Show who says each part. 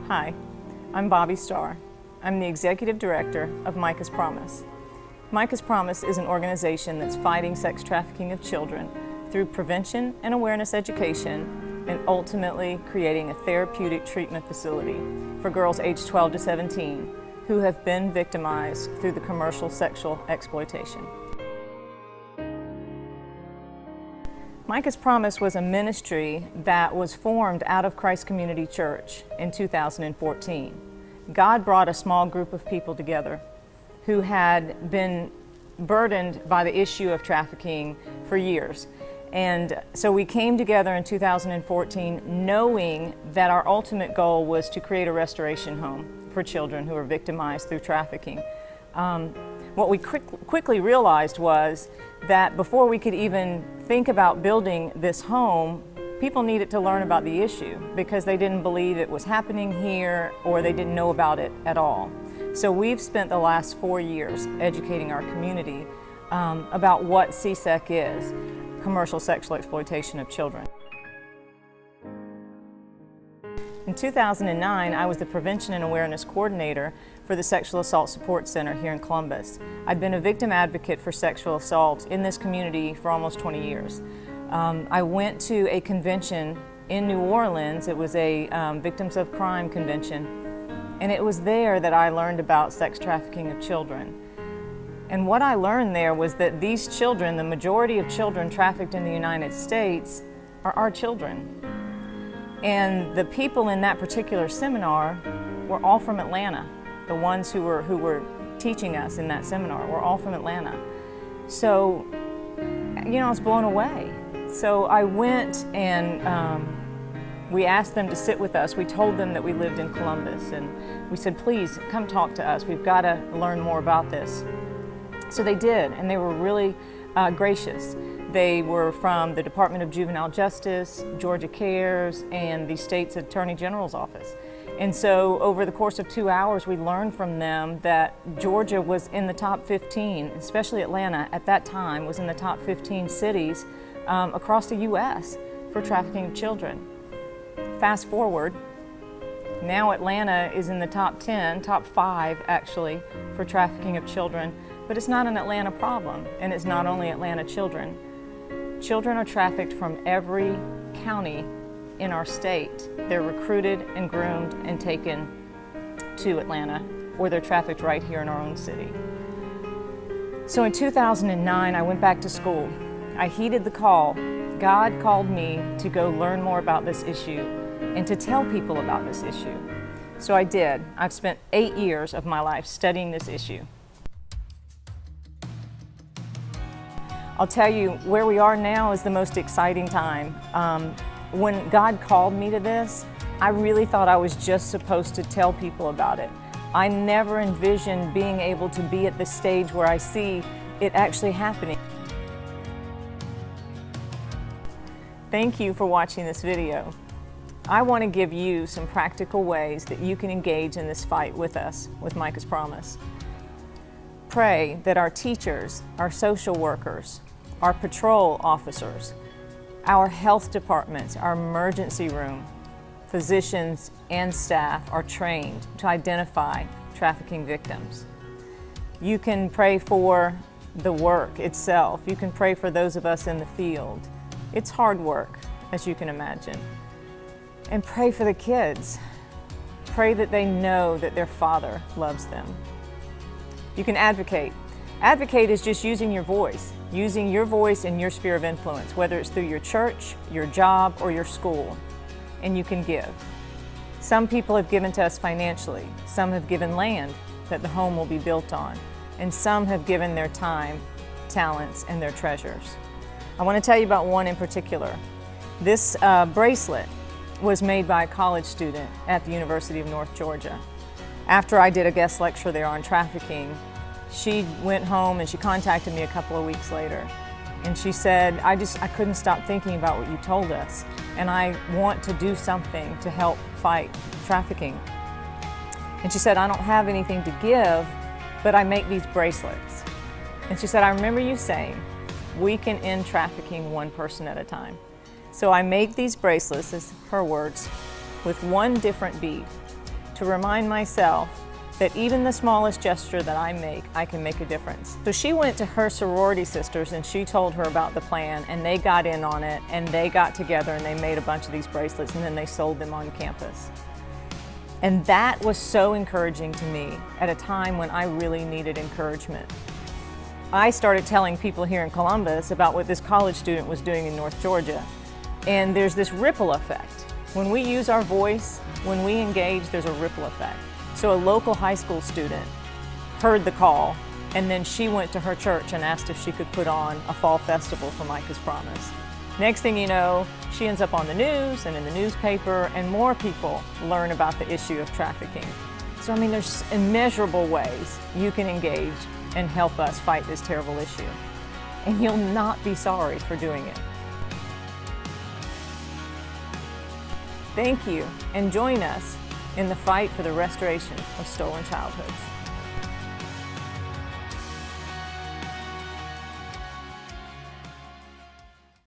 Speaker 1: Hi, I'm Bobby Starr. I'm the Executive Director of Micah's Promise. Micah's Promise is an organization that's fighting sex trafficking of children through prevention and awareness education and ultimately creating a therapeutic treatment facility for girls aged 12 to 17 who have been victimized through the commercial sexual exploitation. Micah's Promise was a ministry that was formed out of Christ Community Church in 2014. God brought a small group of people together who had been burdened by the issue of trafficking for years. And so we came together in 2014 knowing that our ultimate goal was to create a restoration home for children who are victimized through trafficking. What we quickly realized was that before we could even think about building this home, people needed to learn about the issue because they didn't believe it was happening here or they didn't know about it at all. So we've spent the last 4 years educating our community about what CSEC is, commercial sexual exploitation of children. In 2009, I was the Prevention and Awareness Coordinator for the Sexual Assault Support Center here in Columbus. I'd been a victim advocate for sexual assault in this community for almost 20 years. I went to a convention in New Orleans. It was a Victims of Crime convention, and it was there that I learned about sex trafficking of children. And what I learned there was that these children, the majority of children trafficked in the United States, are our children. And the people in that particular seminar were all from Atlanta. The ones who were teaching us in that seminar were all from Atlanta. So, I was blown away. So I went and we asked them to sit with us. We told them that we lived in Columbus, and we said, please come talk to us. We've got to learn more about this. So they did, and they were really gracious. They were from the Department of Juvenile Justice, Georgia Cares, and the state's Attorney General's office. And so over the course of 2 hours, we learned from them that Georgia was in the top 15, especially Atlanta at that time, was in the top 15 cities across the U.S. for trafficking of children. Fast forward, now Atlanta is in the top 10, top 5 actually, for trafficking of children. But it's not an Atlanta problem, and it's not only Atlanta children. Children are trafficked from every county in our state. They're recruited and groomed and taken to Atlanta, or they're trafficked right here in our own city. So in 2009, I went back to school. I heeded the call. God called me to go learn more about this issue and to tell people about this issue. So I did. I've spent 8 years of my life studying this issue. I'll tell you, where we are now is the most exciting time. When God called me to this, I really thought I was just supposed to tell people about it. I never envisioned being able to be at the stage where I see it actually happening. Thank you for watching this video. I want to give you some practical ways that you can engage in this fight with us, with Micah's Promise. Pray that our teachers, our social workers, our patrol officers, our health departments, our emergency room, physicians and staff are trained to identify trafficking victims. You can pray for the work itself. You can pray for those of us in the field. It's hard work, as you can imagine. And pray for the kids. Pray that they know that their Father loves them. You can advocate. Advocate is just using your voice in your sphere of influence, whether it's through your church, your job, or your school, and you can give. Some people have given to us financially. Some have given land that the home will be built on, and some have given their time, talents, and their treasures. I want to tell you about one in particular. This bracelet was made by a college student at the University of North Georgia. After I did a guest lecture there on trafficking, she went home and she contacted me a couple of weeks later. And she said, I couldn't stop thinking about what you told us. And I want to do something to help fight trafficking. And she said, I don't have anything to give, but I make these bracelets. And she said, I remember you saying, we can end trafficking one person at a time. So I make these bracelets, as her words, with one different bead. to remind myself that even the smallest gesture that I make, I can make a difference. So she went to her sorority sisters and she told her about the plan, and they got in on it, and they got together and they made a bunch of these bracelets, and then they sold them on campus. And that was so encouraging to me at a time when I really needed encouragement. I started telling people here in Columbus about what this college student was doing in North Georgia. And there's this ripple effect. When we use our voice, when we engage, there's a ripple effect. So a local high school student heard the call, and then she went to her church and asked if she could put on a fall festival for Micah's Promise. Next thing you know, she ends up on the news and in the newspaper, and more people learn about the issue of trafficking. So I mean, there's immeasurable ways you can engage and help us fight this terrible issue. And you'll not be sorry for doing it. Thank you, and join us in the fight for the restoration of stolen childhoods.